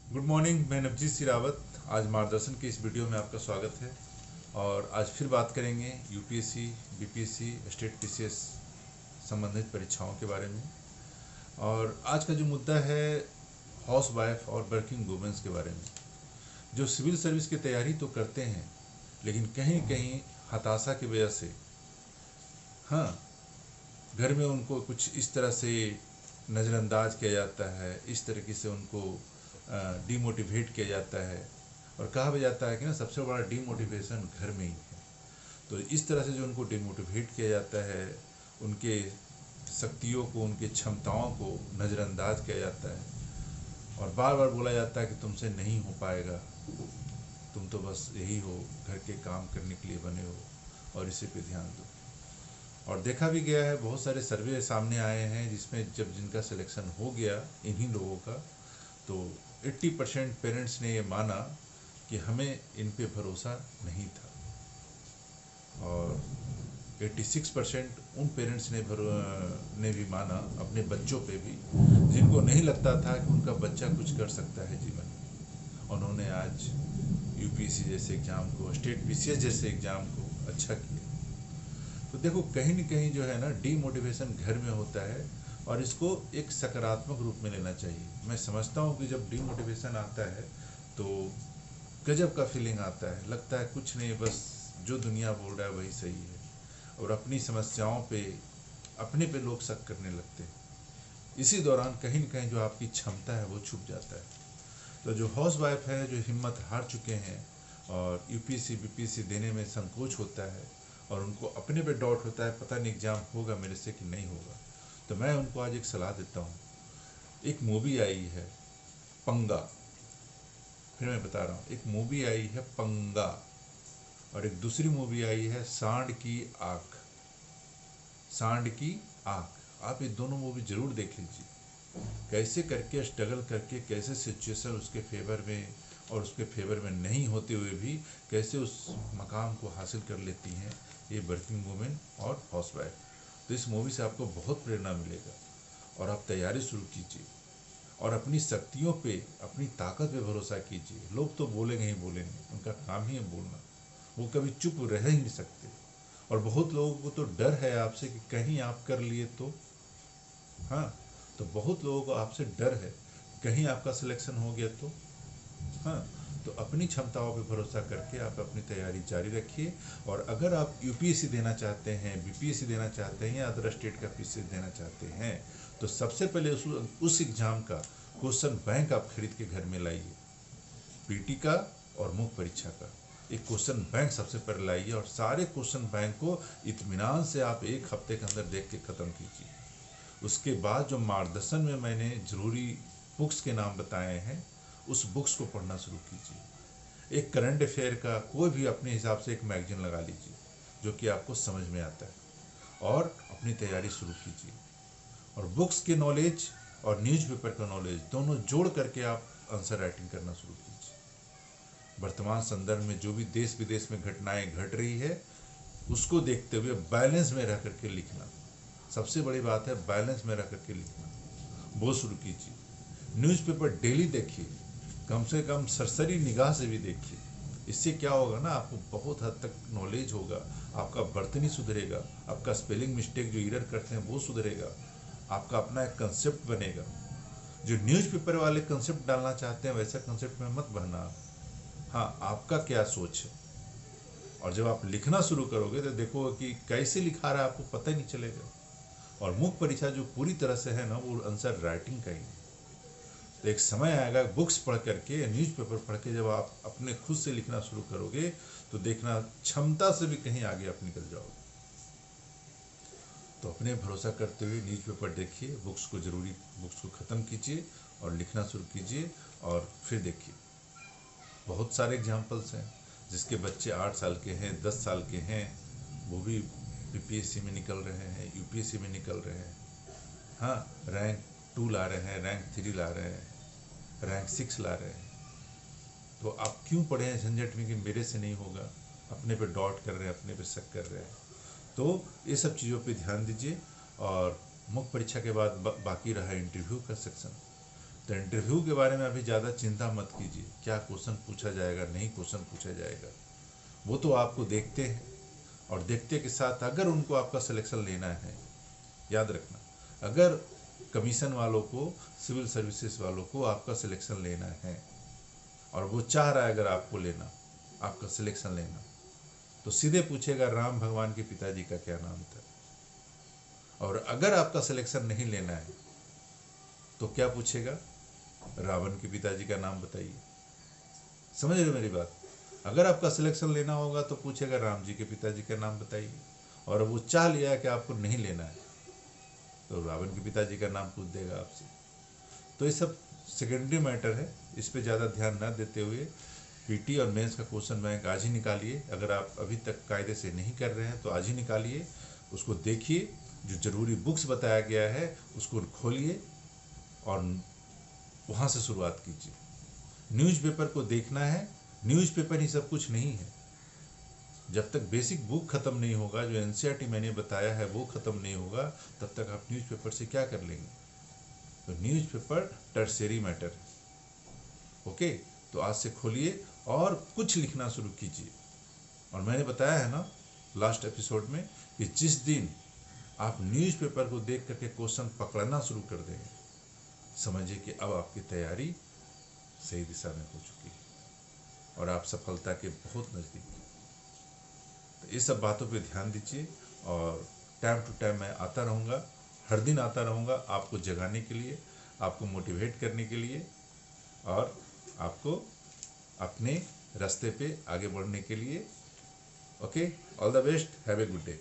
Good morning, मैं नवजीत सिंह रावत। आज मार्गदर्शन की इस वीडियो में आपका स्वागत है। और आज फिर बात करेंगे यूपीएससी, बीपीएससी, स्टेट पीसीएस संबंधित परीक्षाओं के बारे में। और आज का जो मुद्दा है हाउस वाइफ और वर्किंग वुमेन्स के बारे में, जो सिविल सर्विस की तैयारी तो करते हैं लेकिन कहीं कहीं हताशा की वजह से, हाँ, घर में उनको कुछ इस तरह से नज़रअंदाज किया जाता है, इस तरीके से उनको डीमोटिवेट किया जाता है। और कहा भी जाता है कि ना, सबसे बड़ा डीमोटिवेशन घर में ही है। तो इस तरह से जो उनको डीमोटिवेट किया जाता है, उनके शक्तियों को, उनके क्षमताओं को नज़रअंदाज किया जाता है और बार बार बोला जाता है कि तुमसे नहीं हो पाएगा, तुम तो बस यही हो, घर के काम करने के लिए बने हो और इसी पे ध्यान दो। और देखा भी गया है, बहुत सारे सर्वे सामने आए हैं जिसमें जब जिनका सिलेक्शन हो गया इन्हीं लोगों का, तो 80% पेरेंट्स ने ये माना कि हमें इन पे भरोसा नहीं था। और 86% उन पेरेंट्स ने भी माना अपने बच्चों पे भी, जिनको नहीं लगता था कि उनका बच्चा कुछ कर सकता है जीवन में। उन्होंने आज यूपीएससी जैसे एग्ज़ाम को, स्टेट पीसीएस जैसे एग्ज़ाम को अच्छा किया। तो देखो, कहीं न कहीं जो है ना, डीमोटिवेशन घर में होता है और इसको एक सकारात्मक रूप में लेना चाहिए। मैं समझता हूँ कि जब डीमोटिवेशन आता है तो गजब का फीलिंग आता है, लगता है कुछ नहीं, बस जो दुनिया बोल रहा है वही सही है। और अपनी समस्याओं पे, अपने पे लोग शक करने लगते हैं। इसी दौरान कहीं न कहीं जो आपकी क्षमता है वो छुप जाता है। तो जो हाउस वाइफ है, जो हिम्मत हार चुके हैं और यूपीएससी बीपीएससी देने में संकोच होता है और उनको अपने पे डाउट होता है, पता नहीं एग्ज़ाम होगा मेरे से कि नहीं होगा, तो मैं उनको आज एक सलाह देता हूँ। एक मूवी आई है पंगा, फिर मैं बता रहा हूँ, एक मूवी आई है पंगा और एक दूसरी मूवी आई है सांड की आँख। सांड की आँख, आप ये दोनों मूवी जरूर देख लीजिए। कैसे करके स्ट्रगल करके, कैसे सिचुएशन उसके फेवर में और उसके फेवर में नहीं होते हुए भी कैसे उस मकाम को हासिल कर लेती हैं ये वर्किंग वुमेन और हाउसवाइफ। तो इस मूवी से आपको बहुत प्रेरणा मिलेगा और आप तैयारी शुरू कीजिए और अपनी शक्तियों पे, अपनी ताकत पे भरोसा कीजिए। लोग तो बोलेंगे ही बोलेंगे, उनका काम ही है बोलना, वो कभी चुप रह ही नहीं सकते। और बहुत लोगों को तो डर है आपसे कि कहीं आप कर लिए तो, हाँ, तो बहुत लोगों को आपसे डर है, कहीं आपका सिलेक्शन हो गया तो, हाँ। तो अपनी क्षमताओं पे भरोसा करके आप अपनी तैयारी जारी रखिए। और अगर आप यूपीएससी देना चाहते हैं, बीपीएससी देना चाहते हैं या अदर स्टेट का पीसीएस देना चाहते हैं, तो सबसे पहले उस एग्ज़ाम का क्वेश्चन बैंक आप खरीद के घर में लाइए। पीटी का और मुख्य परीक्षा का एक क्वेश्चन बैंक सबसे पहले लाइए और सारे क्वेश्चन बैंक को इत्मीनान से आप एक हफ्ते के अंदर देख के ख़त्म कीजिए। उसके बाद जो मार्गदर्शन में मैंने ज़रूरी बुक्स के नाम बताए हैं, उस बुक्स को पढ़ना शुरू कीजिए। एक करंट अफेयर का कोई भी अपने हिसाब से एक मैगजीन लगा लीजिए जो कि आपको समझ में आता है और अपनी तैयारी शुरू कीजिए। और बुक्स की नॉलेज और न्यूज़पेपर का नॉलेज दोनों जोड़ करके आप आंसर राइटिंग करना शुरू कीजिए। वर्तमान संदर्भ में जो भी देश विदेश में घटनाएं घट रही है, उसको देखते हुए बैलेंस में रह करके लिखना, सबसे बड़ी बात है बैलेंस में रह करके लिखना, वो शुरू कीजिए। न्यूज़पेपर डेली देखिए, कम से कम सरसरी निगाह से भी देखिए। इससे क्या होगा ना, आपको बहुत हद तक नॉलेज होगा, आपका बर्तनी सुधरेगा, आपका स्पेलिंग मिस्टेक जो एरर करते हैं वो सुधरेगा, आपका अपना एक कंसेप्ट बनेगा। जो न्यूज़पेपर वाले कंसेप्ट डालना चाहते हैं वैसा कंसेप्ट में मत बनना। हाँ, आपका क्या सोच है। और जब आप लिखना शुरू करोगे तो देखो कि कैसे लिखा रहा है, आपको पता ही नहीं चलेगा। और मुख्य परीक्षा जो पूरी तरह से है ना, वो आंसर राइटिंग का ही है। तो एक समय आएगा, बुक्स पढ़ करके, न्यूज़पेपर पढ़ के जब आप अपने खुद से लिखना शुरू करोगे तो देखना क्षमता से भी कहीं आगे आप निकल जाओगे। तो अपने भरोसा करते हुए न्यूज़पेपर देखिए, बुक्स को ज़रूरी बुक्स को ख़त्म कीजिए और लिखना शुरू कीजिए। और फिर देखिए, बहुत सारे एग्जाम्पल्स हैं जिसके बच्चे 8 साल के हैं, 10 साल के हैं, वो भी बीपीएससी में निकल रहे हैं, यूपीएससी में निकल रहे हैं। हाँ, रैंक 2 ला रहे हैं, रैंक 3 ला रहे हैं, रैंक 6 ला रहे हैं। तो आप क्यों पढ़े हैं झंझट में कि मेरे से नहीं होगा, अपने पे डॉट कर रहे हैं, अपने पे शक कर रहे हैं। तो ये सब चीज़ों पे ध्यान दीजिए। और मुख्य परीक्षा के बाद बाकी रहा इंटरव्यू का सेक्शन। तो इंटरव्यू के बारे में अभी ज़्यादा चिंता मत कीजिए, क्या क्वेश्चन पूछा जाएगा, नहीं क्वेश्चन पूछा जाएगा, वो तो आपको देखते हैं। और देखते के साथ अगर उनको आपका सिलेक्शन लेना है, याद रखना, अगर कमीशन वालों को, सिविल सर्विसेज वालों को आपका सिलेक्शन लेना है और वो चाह रहा है अगर आपको लेना, आपका सिलेक्शन लेना, तो सीधे पूछेगा राम भगवान के पिताजी का क्या नाम था। और अगर आपका सिलेक्शन नहीं लेना है तो क्या पूछेगा, रावण के पिताजी का नाम बताइए। समझ रहे हो मेरी बात? अगर आपका सिलेक्शन लेना होगा तो पूछेगा राम जी के पिताजी का नाम बताइए, और वो चाह लिया कि आपको नहीं लेना है तो रावण के पिताजी का नाम पूछ देगा आपसे। तो ये सब सेकेंडरी मैटर है, इस पे ज़्यादा ध्यान ना देते हुए पीटी और मेंस का क्वेश्चन बैंक आज ही निकालिए। अगर आप अभी तक कायदे से नहीं कर रहे हैं तो आज ही निकालिए, उसको देखिए, जो ज़रूरी बुक्स बताया गया है उसको खोलिए और वहाँ से शुरुआत कीजिए। न्यूज़पेपर को देखना है, न्यूज़पेपर ही सब कुछ नहीं है। जब तक बेसिक बुक ख़त्म नहीं होगा, जो एनसीईआरटी मैंने बताया है वो ख़त्म नहीं होगा, तब तक आप न्यूज़पेपर से क्या कर लेंगे। तो न्यूज़पेपर टर्शियरी मैटर है। ओके, तो आज से खोलिए और कुछ लिखना शुरू कीजिए। और मैंने बताया है ना लास्ट एपिसोड में कि जिस दिन आप न्यूज़पेपर को देख करके क्वेश्चन पकड़ना शुरू कर देंगे, समझिए कि अब आपकी तैयारी सही दिशा में हो चुकी है और आप सफलता के बहुत नज़दीक हैं। तो ये सब बातों पे ध्यान दीजिए और टाइम टू टाइम मैं आता रहूँगा, हर दिन आता रहूँगा आपको जगाने के लिए, आपको मोटिवेट करने के लिए और आपको अपने रास्ते पे आगे बढ़ने के लिए। Okay, all the best, have a good day.